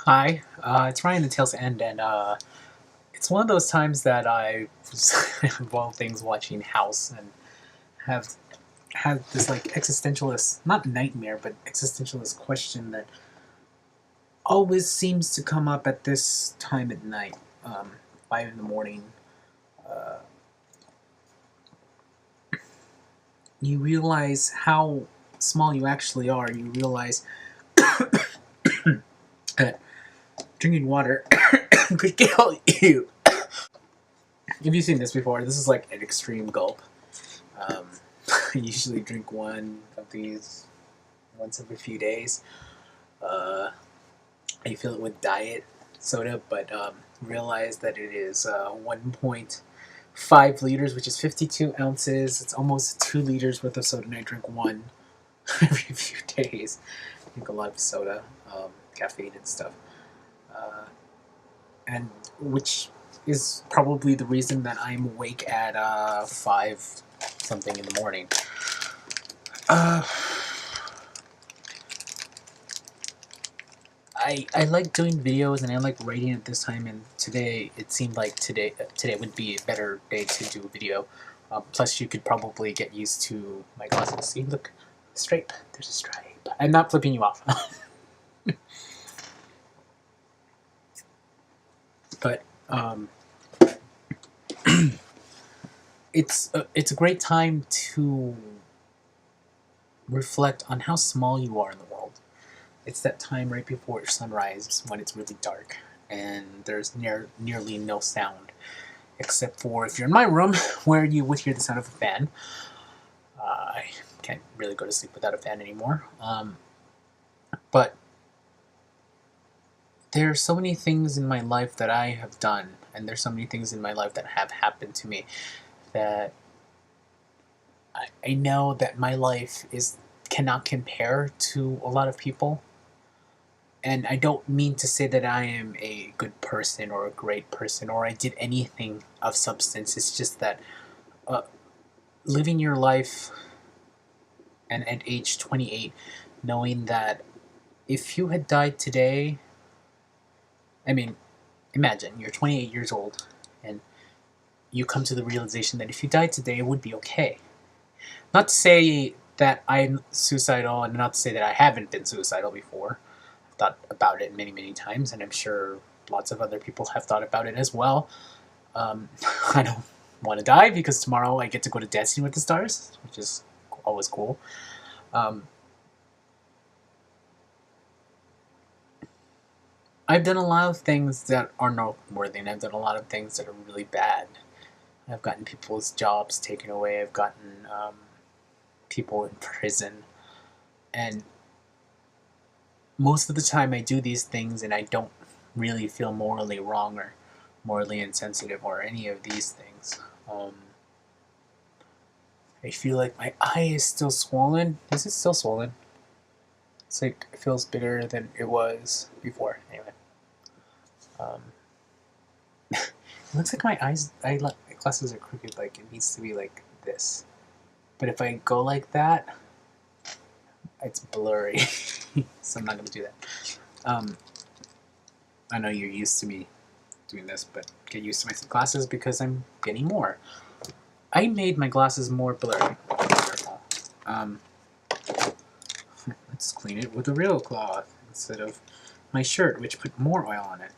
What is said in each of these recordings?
Hi, it's Ryan the Tailsend, and it's one of those times that I was, of all things, watching House and have had this like existentialist, not nightmare, but existentialist question that always seems to come up at this time at night, 5 in the morning. Uh, you realize how small you actually are. You realize that drinking water could kill you. Have you seen this before? This is like an extreme gulp. Um, I usually drink one of these once every few days. Uh, I fill it with diet soda, but realize that it is 1.5 liters, which is 52 ounces. It's almost 2 liters worth of soda, and I drink one every few days. I drink a lot of soda, caffeine and stuff. And which is probably the reason that I'm awake at 5 something in the morning. I like doing videos and I like writing at this time, and today it seemed like today would be a better day to do a video. Plus you could probably get used to my glasses. See, look, stripe, there's a stripe. I'm not flipping you off. But it's a great time to reflect on how small you are in the world. It's that time right before sunrise when it's really dark and there's nearly no sound, except for if you're in my room where you would hear the sound of a fan. I can't really go to sleep without a fan anymore. But there are so many things in my life that I have done, and there's so many things in my life that have happened to me that I know that my life cannot compare to a lot of people. And I don't mean to say that I am a good person or a great person or I did anything of substance. It's just that living your life and at age 28, knowing that if you had died today, I mean, imagine you're 28 years old and you come to the realization that if you died today, it would be okay. Not to say that I'm suicidal and not to say that I haven't been suicidal before. Thought about it many, many times, and I'm sure lots of other people have thought about it as well. I don't want to die because tomorrow I get to go to Dancing with the Stars, which is always cool. I've done a lot of things that are noteworthy, and I've done a lot of things that are really bad. I've gotten people's jobs taken away. I've gotten people in prison, and most of the time I do these things and I don't really feel morally wrong or morally insensitive or any of these things. I feel like my eye is still swollen. Is it still swollen? It's like, it feels bigger than it was before. Anyway. It looks like my glasses are crooked, like it needs to be like this. But if I go like that, it's blurry. So I'm not going to do that. I know you're used to me doing this, but get used to my glasses because I'm getting more. I made my glasses more blurry. Let's clean it with a real cloth instead of my shirt, which put more oil on it.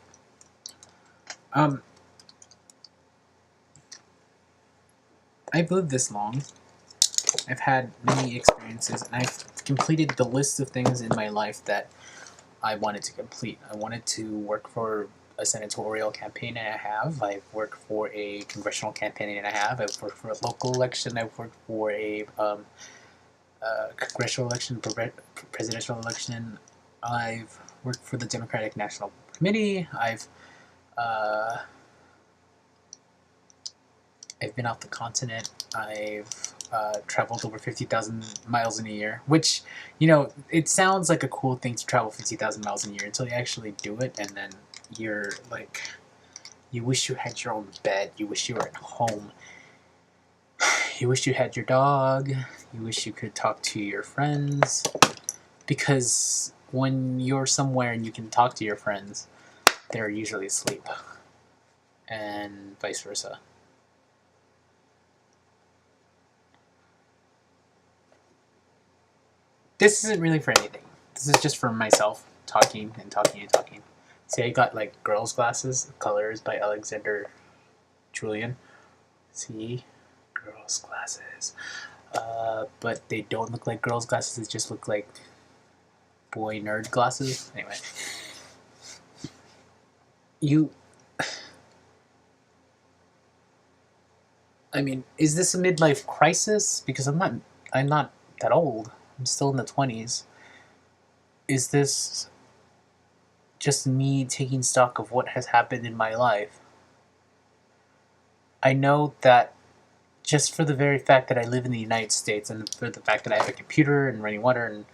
I've lived this long. I've had many experiences, and I've completed the list of things in my life that I wanted to complete. I wanted to work for a senatorial campaign, and I have. I've worked for a congressional campaign, and I have. I've worked for a local election. I've worked for a congressional election, presidential election. I've worked for the Democratic National Committee. I've been off the continent. I've traveled over 50,000 miles in a year, which, you know, it sounds like a cool thing to travel 50,000 miles in a year until you actually do it, and then you're like, you wish you had your own bed, you wish you were at home, you wish you had your dog, you wish you could talk to your friends, because when you're somewhere and you can talk to your friends, they're usually asleep, and vice versa. This isn't really for anything. This is just for myself, talking and talking and talking. See, I got like girls' glasses, Colors by Alexander Julian. See, girls' glasses. But they don't look like girls' glasses, they just look like boy nerd glasses. Anyway. I mean, is this a midlife crisis? Because I'm not that old. I'm still in the 20s. Is this just me taking stock of what has happened in my life? I know that just for the very fact that I live in the United States and for the fact that I have a computer and running water and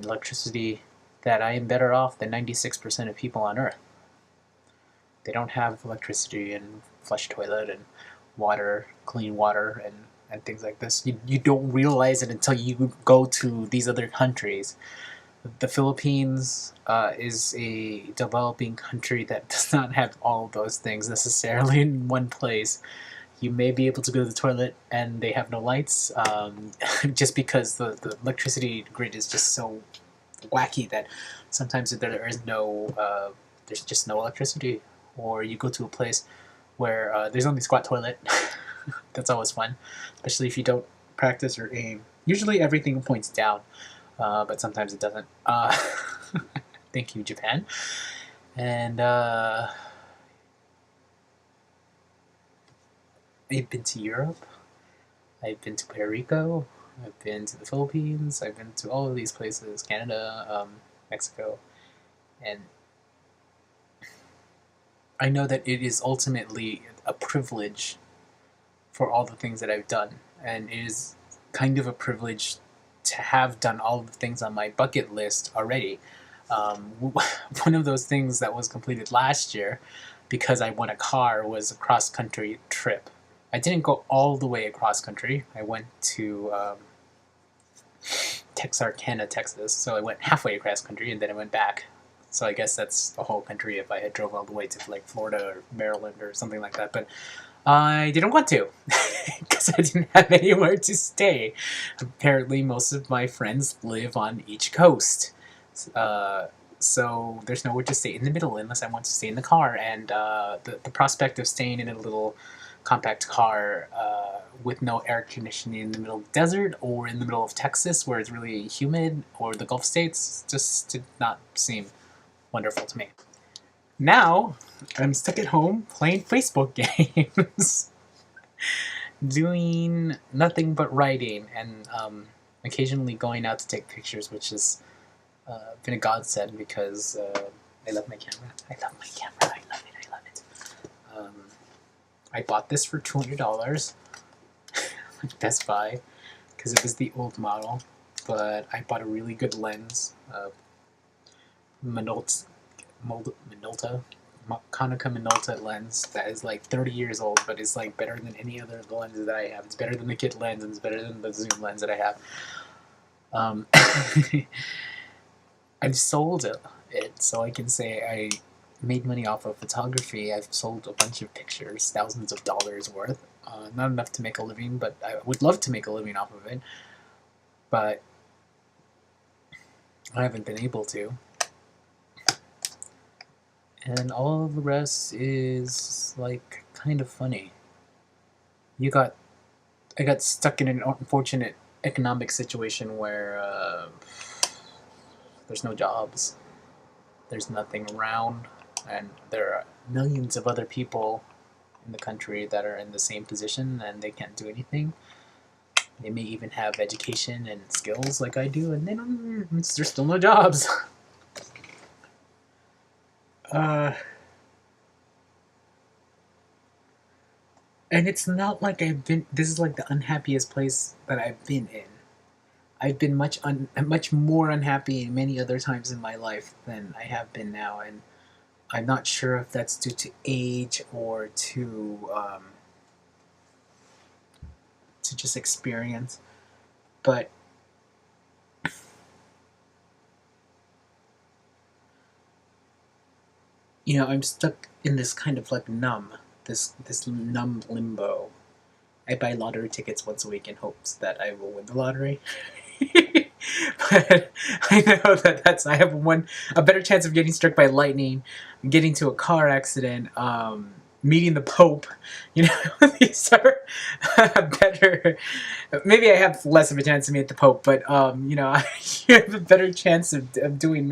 electricity, that I am better off than 96% of people on Earth. They don't have electricity and flush toilet and water, clean water, and things like this. You don't realize it until you go to these other countries. The Philippines is a developing country that does not have all of those things necessarily in one place. You may be able to go to the toilet and they have no lights, just because the electricity grid is just so wacky that sometimes there is no, there's just no electricity. Or you go to a place where there's only squat toilet. That's always fun, especially if you don't practice or aim. Usually everything points down, but sometimes it doesn't. Thank you, Japan. And I've been to Europe. I've been to Puerto Rico. I've been to the Philippines. I've been to all of these places, Canada, Mexico, and I know that it is ultimately a privilege for all the things that I've done, and it is kind of a privilege to have done all the things on my bucket list already. One of those things that was completed last year, because I won a car, was a cross-country trip. I didn't go all the way across country. I went to Texarkana, Texas, so I went halfway across country and then I went back. So I guess that's the whole country if I had drove all the way to like Florida or Maryland or something like that. But I didn't want to because I didn't have anywhere to stay. Apparently, most of my friends live on each coast. So there's nowhere to stay in the middle unless I want to stay in the car. And the prospect of staying in a little compact car with no air conditioning in the middle of the desert or in the middle of Texas where it's really humid, or the Gulf states, just did not seem wonderful to me. Now, I'm stuck at home playing Facebook games, doing nothing but writing, and occasionally going out to take pictures, which has been a godsend because I love my camera. I love my camera. I love it. I love it. I bought this for $200 at Best Buy because it was the old model, but I bought a really good lens, Minolta Konica Minolta lens that is like 30 years old, but it's like better than any other of the lenses that I have. It's better than the kit lens, and it's better than the zoom lens that I have. I've sold it, so I can say I made money off of photography. I've sold a bunch of pictures, thousands of dollars worth. Not enough to make a living, but I would love to make a living off of it. But I haven't been able to. And all of the rest is like kind of funny. I got stuck in an unfortunate economic situation where there's no jobs, there's nothing around, and there are millions of other people in the country that are in the same position and they can't do anything. They may even have education and skills like I do, and there's still no jobs. And it's not like this is like the unhappiest place that I've been in. I've been much more unhappy many other times in my life than I have been now, and I'm not sure if that's due to age or to just experience. But I'm stuck in this kind of like this numb limbo. I buy lottery tickets once a week in hopes that I will win the lottery. But I know that I have a better chance of getting struck by lightning, getting to a car accident, meeting the Pope. These are better. Maybe I have less of a chance to meet the Pope, but I have a better chance of doing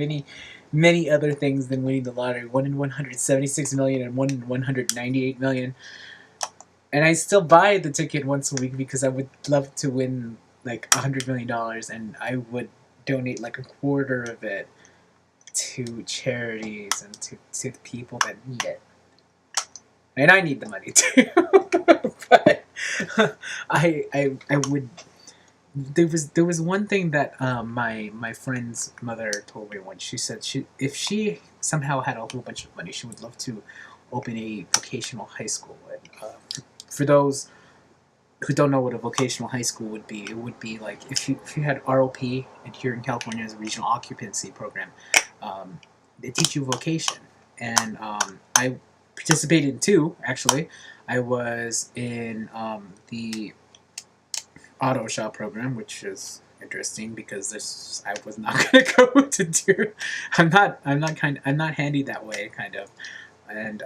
many other things than winning the lottery. 1 in 176 million and 1 in 198 million. And I still buy the ticket once a week because I would love to win like $100 million, and I would donate like a quarter of it to charities and to the people that need it. And I need the money too. But I would. There was one thing that my friend's mother told me once. She said if she somehow had a whole bunch of money, she would love to open a vocational high school. And, for those who don't know what a vocational high school would be, it would be like if you had ROP, and here in California is a regional occupancy program. They teach you vocation, and I participated in two actually. I was in the auto shop program, which is interesting because this I was not going to go to do. I'm not handy that way, kind of. And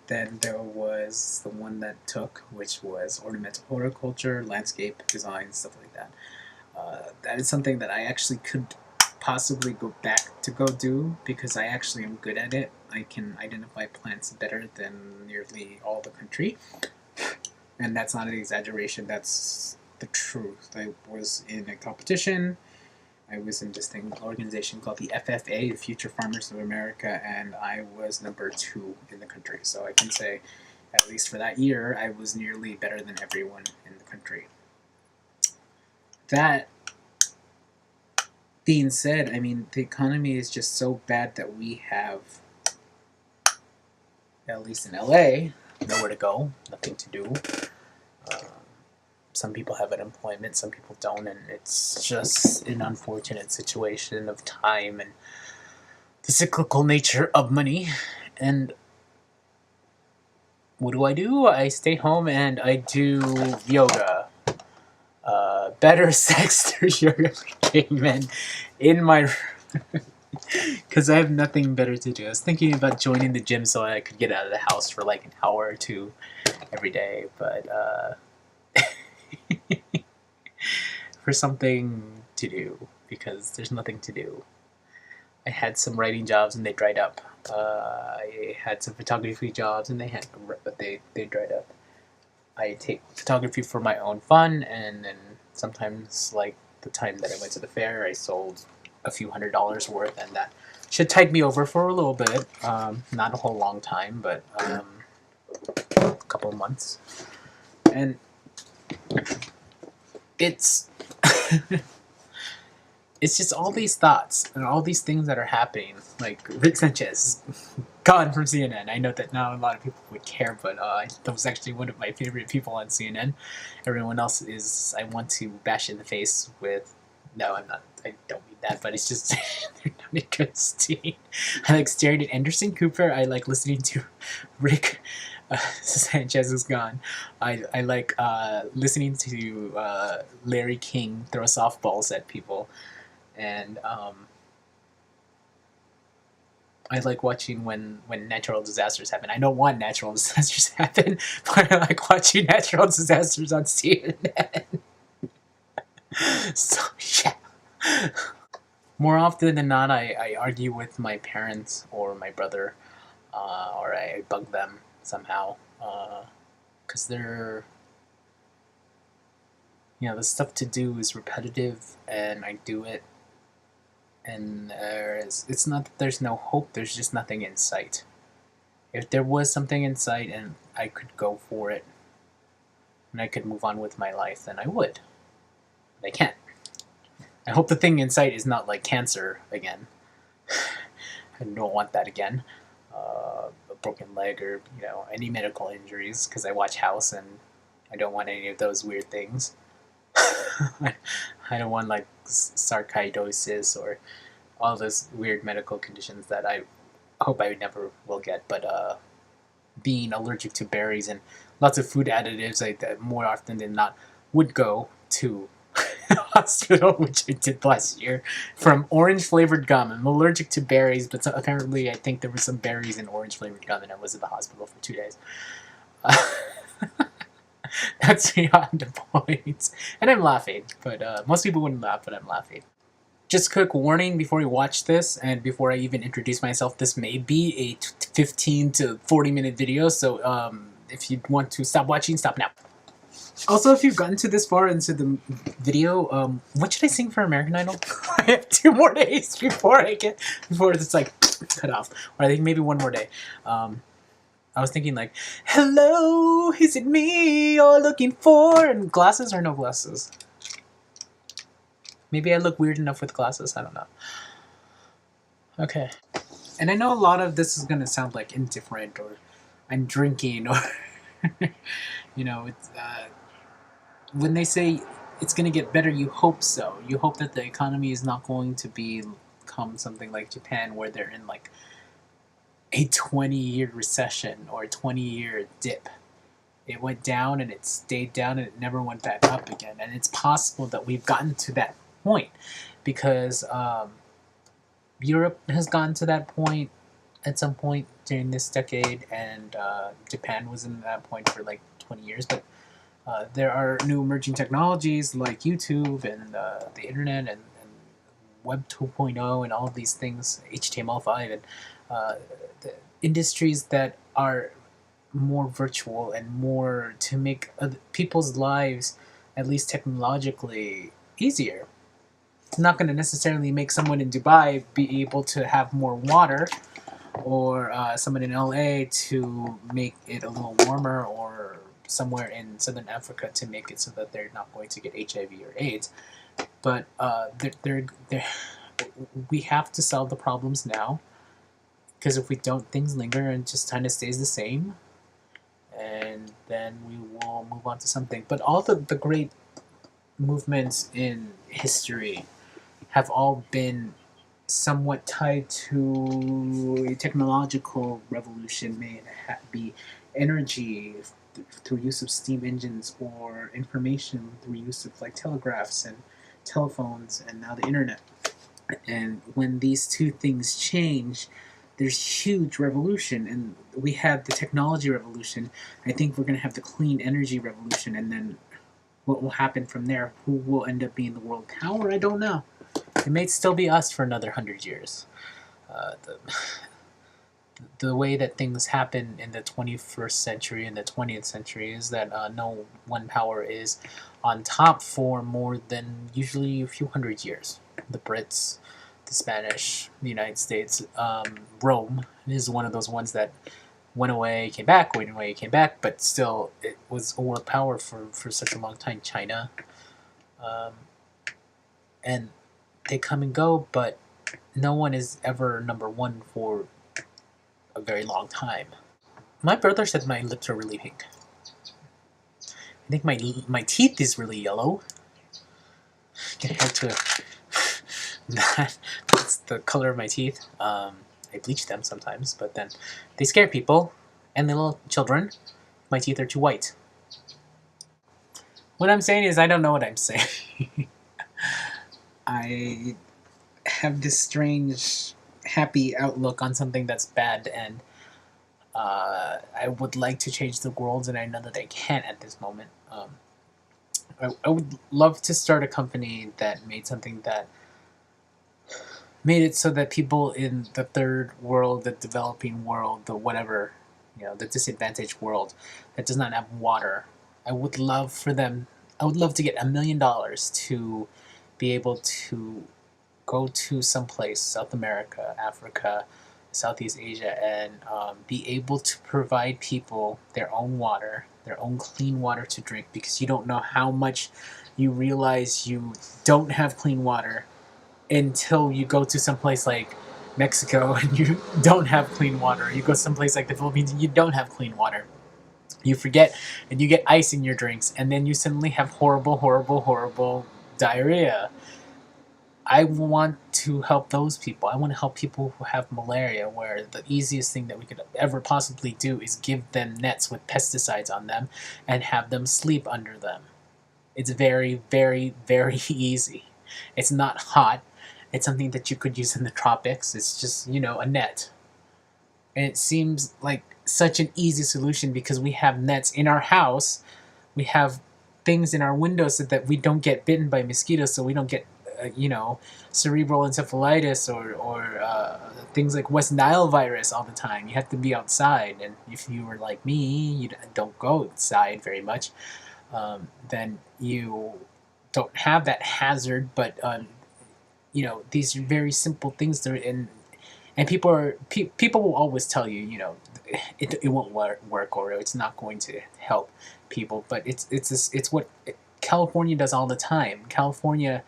then there was the one that took, which was ornamental horticulture, landscape design, stuff like that. That is something that I actually could possibly go back to go do because I actually am good at it. I can identify plants better than nearly all the country. And that's not an exaggeration, that's the truth. I was in a competition. I was in this thing organization called the FFA, the Future Farmers of America, and I was number 2 in the country. So I can say, at least for that year, I was nearly better than everyone in the country. That being said, I mean, the economy is just so bad that we have, at least in LA, nowhere to go, nothing to do. Some people have unemployment, some people don't, and it's just an unfortunate situation of time and the cyclical nature of money. And what do? I stay home and I do yoga. Better sex through yoga became men in my room. Because I have nothing better to do. I was thinking about joining the gym so I could get out of the house for like an hour or two every day, but for something to do, because there's nothing to do. I had some writing jobs and they dried up. I had some photography jobs and they dried up. I take photography for my own fun, and then sometimes, like the time that I went to the fair, I sold a few $100s worth, and that should tide me over for a little bit. Not a whole long time, but a couple of months. And it's it's just all these thoughts and all these things that are happening. Like Rick Sanchez, gone from CNN. I know that not a lot of people would care, but that was actually one of my favorite people on CNN. Everyone else is, I want to bash in the face with. No, I'm not. I don't mean that, but it's just they're not interesting. I like staring at Anderson Cooper. I like listening to Rick Sanchez is gone. I like listening to Larry King throw softballs at people, and I like watching when natural disasters happen. I don't want natural disasters to happen, but I like watching natural disasters on CNN. So yeah. More often than not, I argue with my parents or my brother, or I bug them somehow, because they're, the stuff to do is repetitive, and I do it, and it's not that there's no hope, there's just nothing in sight. If there was something in sight and I could go for it, and I could move on with my life, then I would. But I can't. I hope the thing in sight is not like cancer again. I don't want that again. A broken leg or, any medical injuries, because I watch House and I don't want any of those weird things. I don't want sarcoidosis or all those weird medical conditions that I hope I never will get, but being allergic to berries and lots of food additives, that more often than not would go to hospital, which I did last year, from orange flavored gum. I'm allergic to berries, but apparently I think there was some berries in orange flavored gum, and I was at the hospital for 2 days. That's beyond the point. And I'm laughing, but most people wouldn't laugh, but I'm laughing. Just a quick warning before you watch this, and before I even introduce myself, this may be a 15 to 40-minute video, so if you want to stop watching, stop now. Also, if you've gotten to this far into the video, what should I sing for American Idol? I have 2 more days before it's like cut off, or I think maybe 1 more day. I was thinking like, hello, is it me you're looking for? And glasses or no glasses? Maybe I look weird enough with glasses, I don't know. Okay. And I know a lot of this is gonna sound like indifferent, or I'm drinking, or you know, it's when they say it's gonna get better, you hope so. You hope that the economy is not going to become something like Japan, where they're in like a 20-year recession or a 20-year dip. It went down and it stayed down and it never went back up again. And it's possible that we've gotten to that point because Europe has gotten to that point at some point during this decade, and Japan was in that point for like 20 years. But there are new emerging technologies like YouTube and the internet and Web 2.0 and all of these things, HTML5, and the industries that are more virtual and more to make people's lives, at least technologically, easier. It's not going to necessarily make someone in Dubai be able to have more water, or someone in LA to make it a little warmer, or somewhere in Southern Africa to make it so that they're not going to get HIV or AIDS. But we have to solve the problems now, because if we don't, things linger and just kind of stays the same, and then we will move on to something. But all the great movements in history have all been somewhat tied to a technological revolution, may it be energy through use of steam engines, or information through use of like telegraphs and telephones, and now the internet. And when these two things change, there's huge revolution, and we had the technology revolution. I think we're going to have the clean energy revolution, and then what will happen from there? Who will end up being the world power? I don't know. It may still be us for another 100 years. The way that things happen in the 21st century and the 20th century is that no one power is on top for more than usually a few hundred years. The Brits, the Spanish, the United States, Rome is one of those ones that went away, came back, went away, came back, but still it was a world power for such a long time. China. And they come and go, but no one is ever number one for a very long time. My brother said my lips are really pink. I think my teeth is really yellow compared to that. That's the color of my teeth. I bleach them sometimes, but then they scare people and little children. My teeth are too white. What I'm saying is I don't know what I'm saying. I have this strange, happy outlook on something that's bad, and I would like to change the world, and I know that I can't at this moment. I would love to start a company that made something that made it so that people in the third world, the developing world, the whatever, the disadvantaged world that does not have water, I would love to get $1 million to be able to go to someplace, South America, Africa, Southeast Asia, and be able to provide people their own water, their own clean water to drink, because you don't know how much you realize you don't have clean water until you go to someplace like Mexico and you don't have clean water. You go someplace like the Philippines and you don't have clean water. You forget, and you get ice in your drinks, and then you suddenly have horrible, horrible, horrible diarrhea. I want to help those people. I want to help people who have malaria, where the easiest thing that we could ever possibly do is give them nets with pesticides on them and have them sleep under them. It's very, very, very easy. It's not hot. It's something that you could use in the tropics. It's just, a net. And it seems like such an easy solution because we have nets in our house. We have things in our windows so that we don't get bitten by mosquitoes, so we don't get, cerebral encephalitis or things like West Nile virus all the time. You have to be outside, and if you were like me, you don't go outside very much. Then you don't have that hazard. But these are very simple things. And people will always tell you, it won't work or it's not going to help people. But it's what California does all the time. California,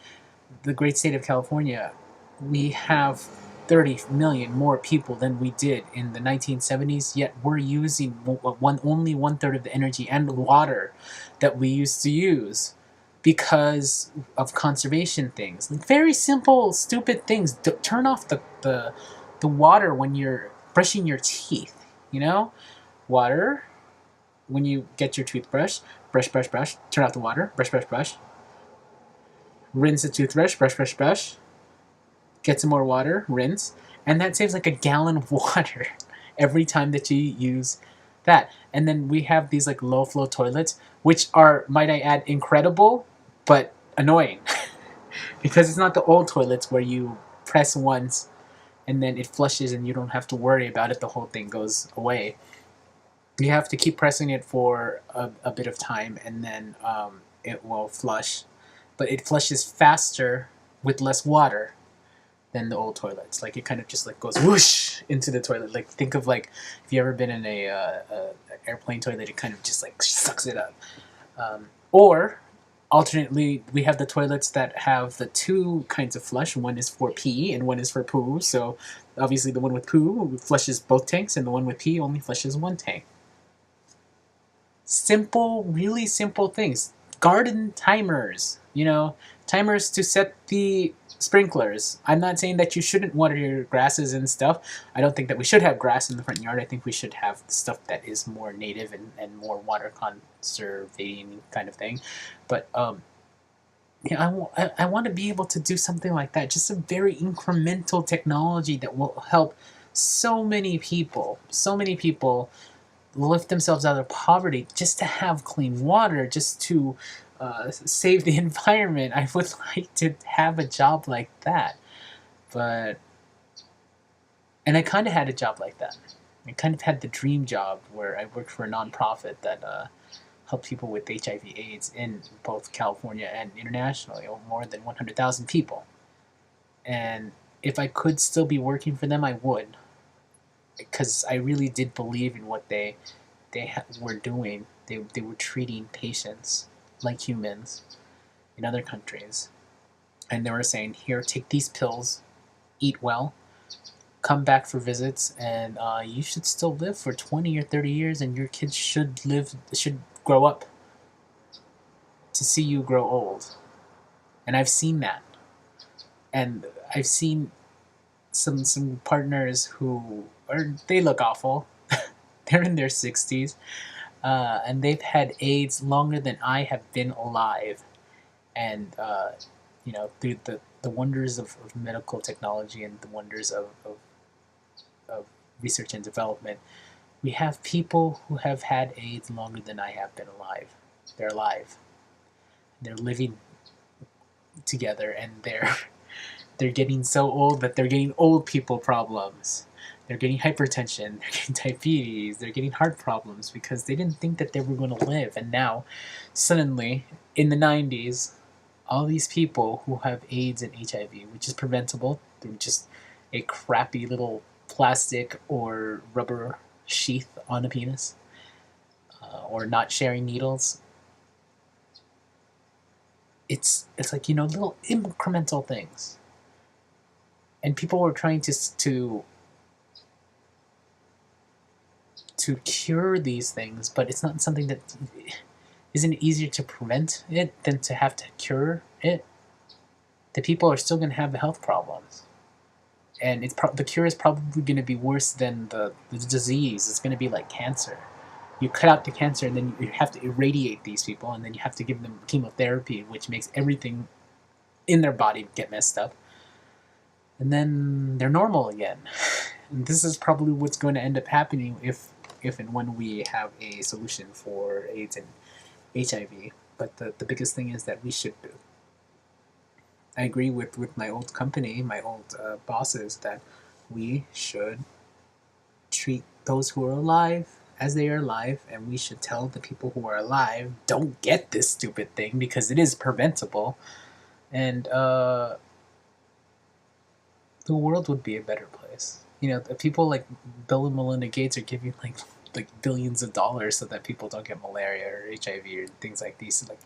the great state of California, we have 30 million more people than we did in the 1970s, yet we're using only one third of the energy and water that we used to use because of conservation things. Like very simple, stupid things. Turn off the water when you're brushing your teeth, Water, when you get your toothbrush, brush, brush, brush, turn off the water, brush, brush, brush. Rinse the toothbrush, brush, brush, brush. Get some more water, rinse, and that saves like a gallon of water every time that you use that. And then we have these like low flow toilets, which are, might I add, incredible, but annoying. Because it's not the old toilets where you press once and then it flushes and you don't have to worry about it, the whole thing goes away. You have to keep pressing it for a bit of time and then it will flush. But it flushes faster with less water than the old toilets. Like it kind of just like goes whoosh into the toilet. Like think of like if you ever been in a airplane toilet, it kind of just like sucks it up. Or alternately, we have the toilets that have the two kinds of flush. One is for pee and one is for poo. So obviously the one with poo flushes both tanks and the one with pee only flushes one tank. Simple, really simple things. Garden timers, timers to set the sprinklers. I'm not saying that you shouldn't water your grasses and stuff. I don't think that we should have grass in the front yard. I think we should have stuff that is more native and more water conserving kind of thing. But I want to be able to do something like that. Just a very incremental technology that will help so many people. So many people lift themselves out of poverty just to have clean water, just to save the environment. I would like to have a job like that. And I kind of had a job like that. I kind of had the dream job where I worked for a nonprofit that helped people with HIV/AIDS in both California and internationally, more than 100,000 people. And if I could still be working for them, I would. Because I really did believe in what they were doing. They were treating patients like humans in other countries. And they were saying, here, take these pills, eat well, come back for visits, and you should still live for 20 or 30 years, and your kids should grow up to see you grow old. And I've seen that. And I've seen some partners who they look awful. They're in their 60s, and they've had AIDS longer than I have been alive. And through the wonders of medical technology and the wonders of research and development, we have people who have had AIDS longer than I have been alive. They're alive. They're living together, and they're getting so old that they're getting old people problems. They're getting hypertension, they're getting diabetes, they're getting heart problems because they didn't think that they were going to live. And now, suddenly, in the 90s, all these people who have AIDS and HIV, which is preventable through just a crappy little plastic or rubber sheath on a penis, or not sharing needles. It's like, little incremental things. And people were trying to cure these things, but it's not something that isn't it easier to prevent it than to have to cure it. the people are still going to have health problems. And the cure is probably going to be worse than the disease. It's going to be like cancer. You cut out the cancer, and then you have to irradiate these people, and then you have to give them chemotherapy, which makes everything in their body get messed up. And then they're normal again. And this is probably what's going to end up happening if and when we have a solution for AIDS and HIV. But the biggest thing is that we should do. I agree with my old company, my old bosses, that we should treat those who are alive as they are alive, and we should tell the people who are alive, don't get this stupid thing because it is preventable, and the world would be a better place. You know, people like Bill and Melinda Gates are giving like billions of dollars so that people don't get malaria or HIV or things like these, like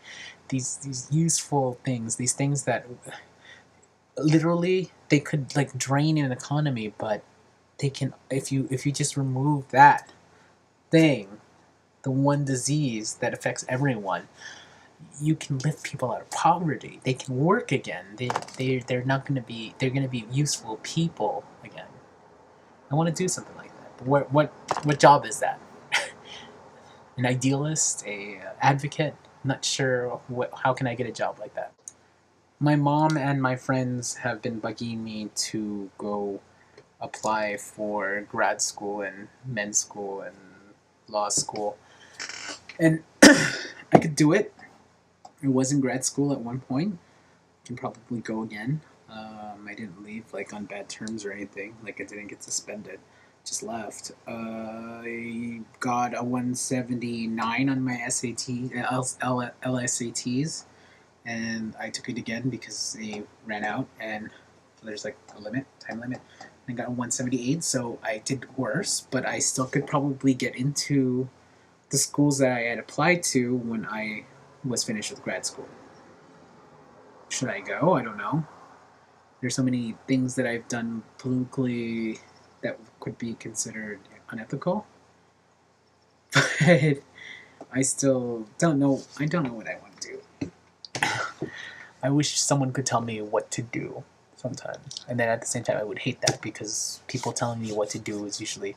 these useful things, these things that literally they could like drain an economy, but they can, if you just remove that thing, the one disease that affects everyone, you can lift people out of poverty. They can work again. They're not going to be, they're going to be useful people again. I want to do something like that. But what job is that? An idealist, a advocate? I'm not sure how can I get a job like that. My mom and my friends have been bugging me to go apply for grad school and men's school and law school. And I could do it. It was in grad school at one point. I can probably go again. I didn't leave like on bad terms or anything. Like I didn't get suspended. Just left. I got a 179 on my SAT, LSATs, and I took it again because they ran out, and there's like a limit, time limit. I got a 178, so I did worse, but I still could probably get into the schools that I had applied to when I was finished with grad school. Should I go? I don't know. There's so many things that I've done politically that could be considered unethical. But I still don't know. I don't know what I want to do. I wish someone could tell me what to do sometimes. And then at the same time, I would hate that because people telling me what to do is usually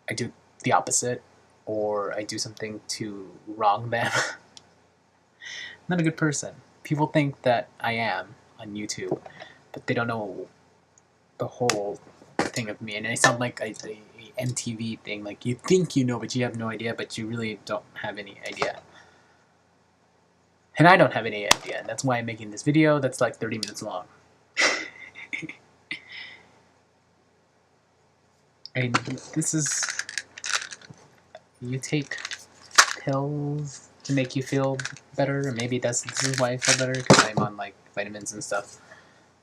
I do the opposite, or I do something to wrong them. I'm not a good person. People think that I am on YouTube, but they don't know the whole thing of me. And I sound like a MTV thing, like you think you know, but you have no idea, but you really don't have any idea. And I don't have any idea, and that's why I'm making this video that's like 30 minutes long. And this is, you take pills to make you feel better, or maybe this is why I feel better, because I'm on like vitamins and stuff.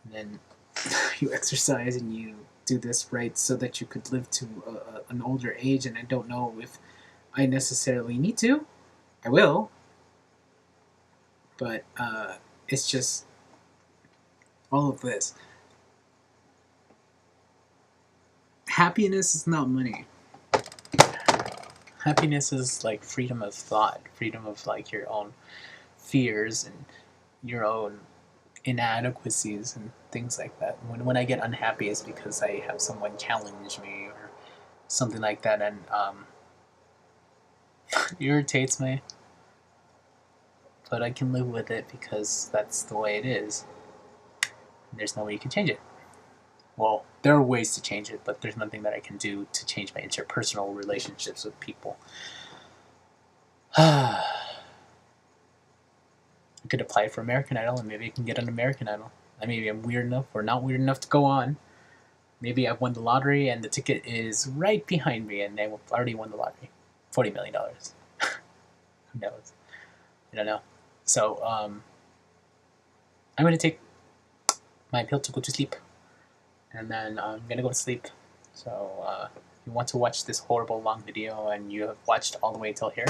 And then you exercise and you do this right so that you could live to an older age, and I don't know if I necessarily need to. I will. But it's just all of this. Happiness is not money. Happiness is like freedom of thought, freedom of like your own fears and your own inadequacies and things like that. When I get unhappy, it's because I have someone challenge me or something like that, and irritates me. But I can live with it because that's the way it is. There's no way you can change it. Well, there are ways to change it, but there's nothing that I can do to change my interpersonal relationships with people. I could apply for American Idol, and maybe I can get an American Idol. Maybe I'm weird enough or not weird enough to go on. Maybe I've won the lottery and the ticket is right behind me and they already won the lottery. $40 million. Who knows? I don't know. So, I'm going to take my pill to go to sleep. And then I'm going to go to sleep. So, if you want to watch this horrible long video and you have watched all the way till here,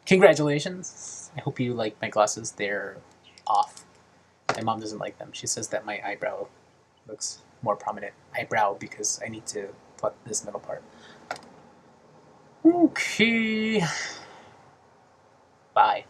congratulations. I hope you like my glasses. They're off. My mom doesn't like them. She says that my eyebrow looks more prominent. Eyebrow, because I need to pluck this middle part. Okay. Bye.